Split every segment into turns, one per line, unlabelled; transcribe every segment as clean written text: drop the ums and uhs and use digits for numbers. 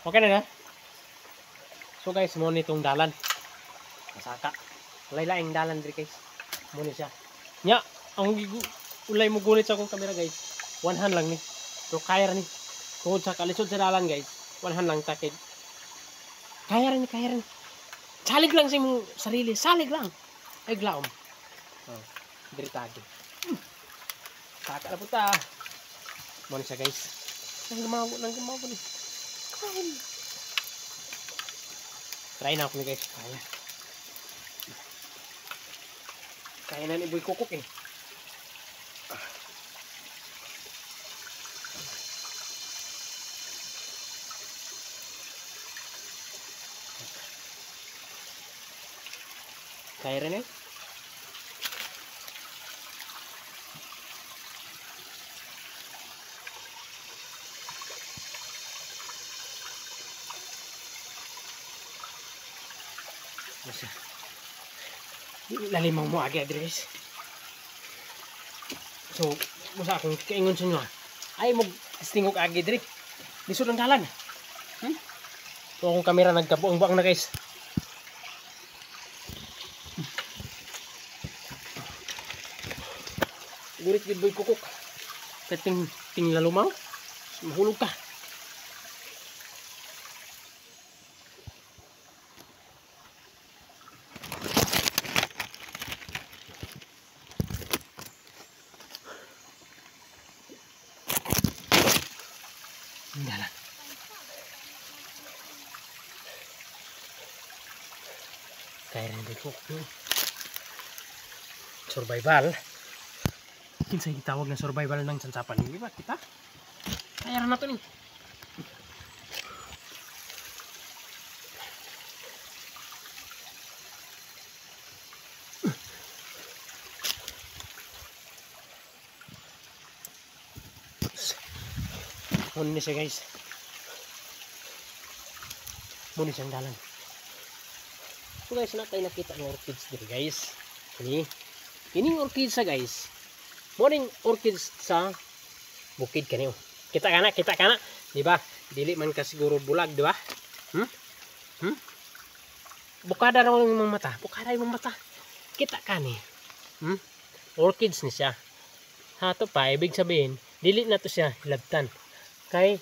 Okay na na. So guys, mo nitong dalan. Masaka. Lain-laing dalan diri guys. Mo ni siya. Nya, ang ulay mo gulit sa akong camera guys. One hand lang ni. Pero kaya ra ni. Tungod sa kalisod sa dalan guys. One hand lang takid. Kaya ra ni. Salig lang sa imong sarili, salig lang. Ay glaom. Oh, diri tagi. Saka na puta. Mo ni siya guys. Nang gumawa ni. Kain. Try na ako ni guys. Kaya na ni Boy Kukuk eh. Kaya rin eh. Masa. Lalimang mo agi adres. So, musa akong kaingon sa inyo. Ay mo stingog agi diri. Lisod ang dalan. So akong kamera nagkabuang-buang na guys. Gurit gid Boy Kukuk. Kating lalumaw. Mahulog ka. Dalan. Kaya rin Boy Kukuk. Survival. Kinsay gitawag na survival ng sansapan. Hindi ba kita? Kaya rin na ito ni. Muna siya guys. Muna siyang dalan. So guys, na tayo nakita ng orchids dito guys. Ini orchids sa guys. Morning orchids sa bukid kaniyo. Kita kana, di ba? Dili man ka siguro bulag, di ba? Bukada raw yung mata. Kita kani. Orchids ni siya. Hato pa ibig sabihin, dili na to siya hilabtan. Kay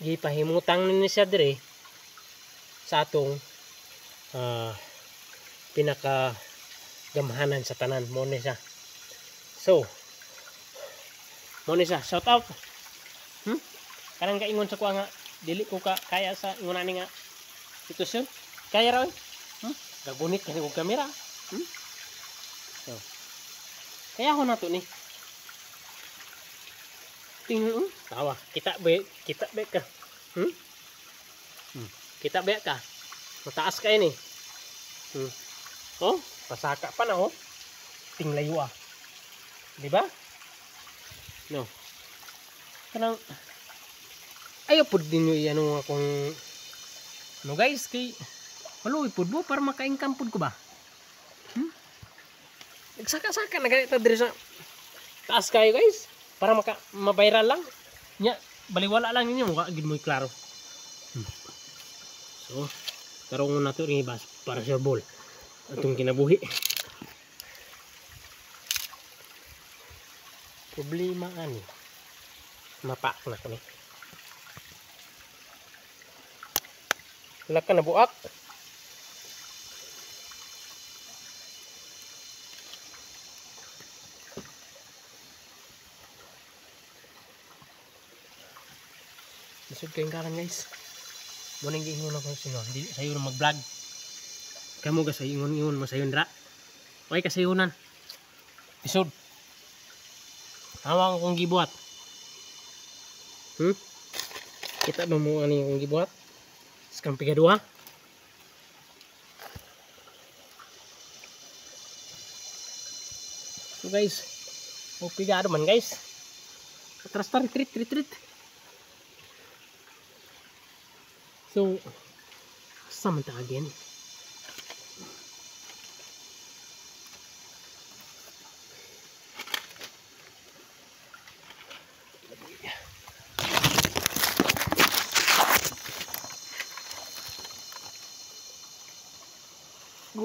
gipahimutang ni siya dire sa atong pinaka gamhanan sa tanan mo ni siya. So, mo ni siya, shout out. Kanang kaingon sa kuha nga dili ko ka kaya sa ingon ani nga sitwasyon. Kaya ra. Gagunit kasi og kamera. So, kaya ho nato ni. Tingnan tawa. Kita be ka. Kita be ka. Mataas ka ini. Oh, pasaka pa na oh. Tinglayo ah. Di ba? No. Kanang ayo pud din yung ano akong ano guys kay maluwi pud mo para maka-income pud ko ba? Nagsaka-saka na ganito diri sa taas kayo guys para ma-viral lang. Nya baliwala lang ninyo wa gid mo klaro. So, tarong na to ring ibas para sa ball. Atong kinabuhi. Problema ani. Mapak na ko ni. Wala ka na buak. Lisod kayong karan guys. Muna yung ingon ako sa inyo. Hindi sayo na mag-vlog. Kamu ka sa ingon-ingon masayon dra. Okay kasayunan. Lisod. Hawak akong gibuhat. Kita ba mo ano yung gibuhat? Sekarang piga 2. So guys, mau piga man guys. Atras tar retreat. So, samanta again.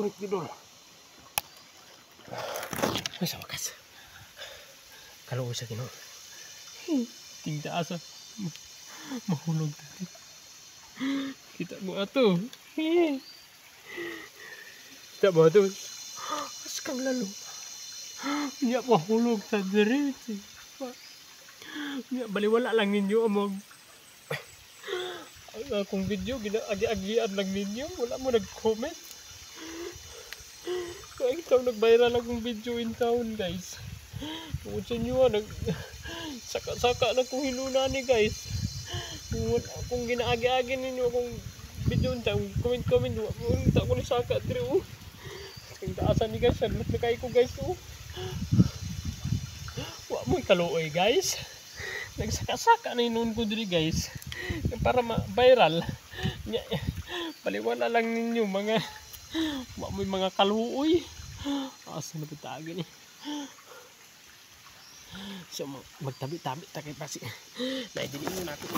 ngunit bidol. Ay, sa wakas. Kaluoy sa Ginoo. Tingda asa. Mahulog tadi. Kita mo ato. Kita mo ato. As kang lalo. Nya mahulog sa diretso. Nya baliwala lang ninyo among ang akong video ginaagi-agian lang ninyo. Wala mo nag-comment. Kaya ikaw nag-viral akong video in town, guys. Kung sa inyo saka-saka na kong hinunani, guys. Kung ginaagi-agi ninyo akong video in town, comment-comment. Wala ko ni saka diri, oh. Ang taasan ni guys, salot na kayo ko, guys, oh. Wala mo'y kaluoy, guys. Nagsaka-saka na inuun ko diri, guys. Para ma-viral. Paliwala lang ninyo, mga wala mo'y mga kaluoy. Asa na pitagin, eh. So magtabi-tabi ta kay pasi. Naidili mo natin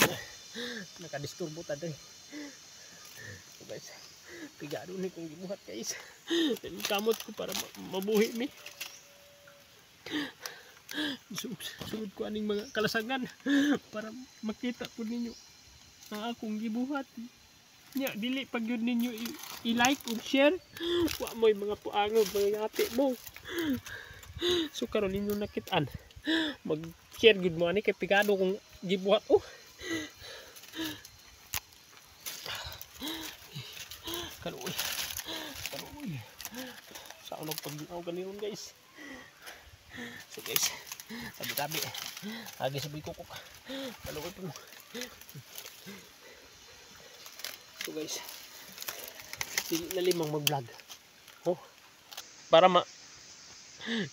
nakadisturbo ta dre. So guys, pigado ni kung gibuhat, guys. Kamot ko para mabuhi mi. Sugod ko aning mga kalasagan para makita po ninyo ang akong gibuhat. Nya dili pag yun ninyo i-like ug share, wa mo'y mga puangog mga ate mo. So karon ninyo nakitaan, mag-share gud mo ani kay pigado kung gibuhat, oh. Kaluoy. Sa unog pag-ginaw ganiron, guys. So guys, tabi-tabi. Agi sabay kukuk. Kaluoy po mo. So guys, dili na limang mag-vlog. Oh. Para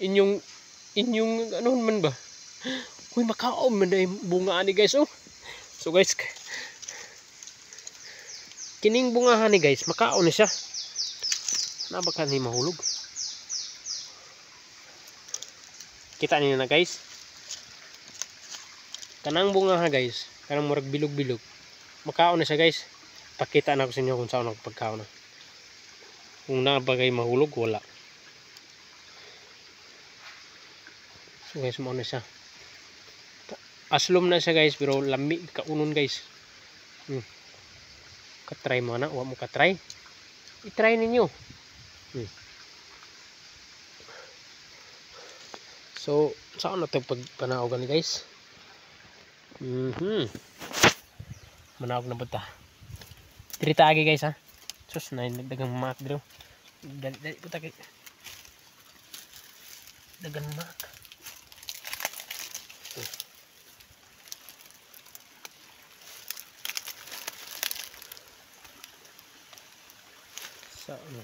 inyong ano man ba? Uy, makaom man dai bunga ani, guys, oh. So guys, kining bungahan ni, guys, makaon ni siya. Na ba kani mahulog? Kita niyo na, guys. Kanang bunga ha, guys, kanang murag bilog-bilog. Makaon na siya, guys. Pakita na ko sa inyo kung saan nagpagkaon na. Kung nabagay mahulog, wala. So guys, mo na siya. Aslom na siya, guys, pero lami kaunon, guys. Katry mo na, huwag mo katry. I-try ninyo. So, saan na ito pagpanaogan, guys? Manawag na ba ito? Trita agi, guys, ha? Sus, nagdagang maak dito. Dali po tayo. Dagang maak. Saan na?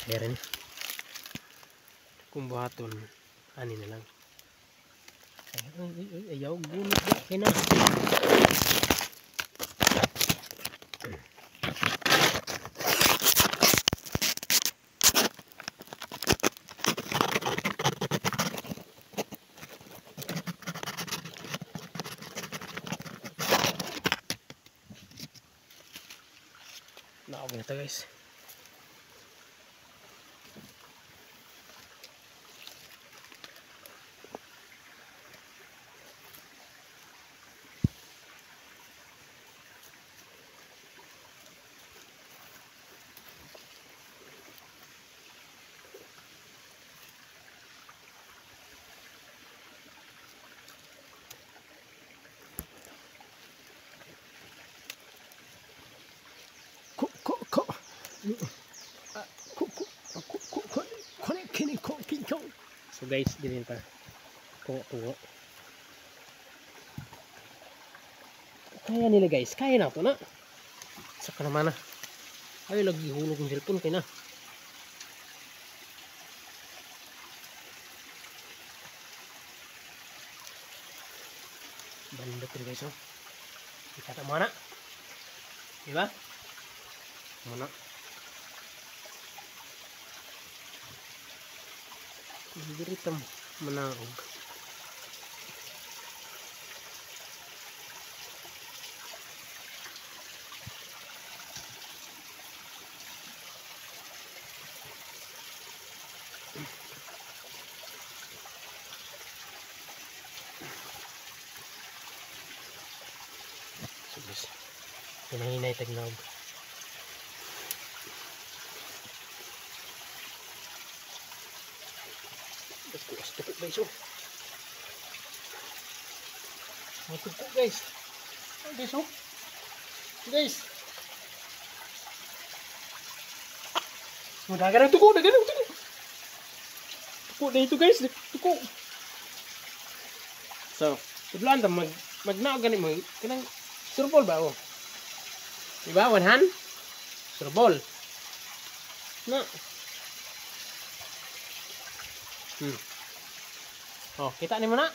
Kaya rin. Kung buhaton, ani na lang. Ayaw, gunit na. Kaya na. Naog na ito, guys. So guys, din pa. Tungo. Kaya nila guys, kaya na to na. Saka naman na. Ay, lagi hulog ng cellphone kay na. Bandot rin guys, oh. Ikata mo na. Diba? Muna. Diritam manaog. So guys, hinahinay tagnaog. Tukok guys, oh. Tukok guys. Oh guys, oh. Guys. Dagan ang tukok, dagan ang tukok. Tukok na ito guys, tukok. So, tudlaan ta magnaog gani mo kanang surbol ba, oh. Diba, one hand? Surbol. Na. Oh, kita ni mo na.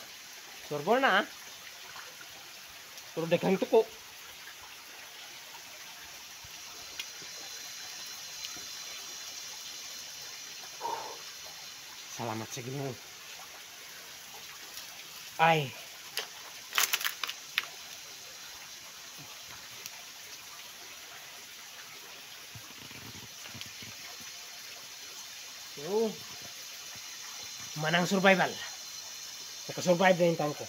Surbol na, ah. Pero daghang tuko. Salamat sa Ginoo. Ay. So, manang survival. Naka-survive na yung taon ko.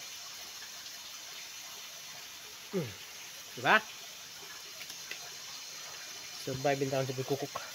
Diba? Survive yung taon sa Bukukuk.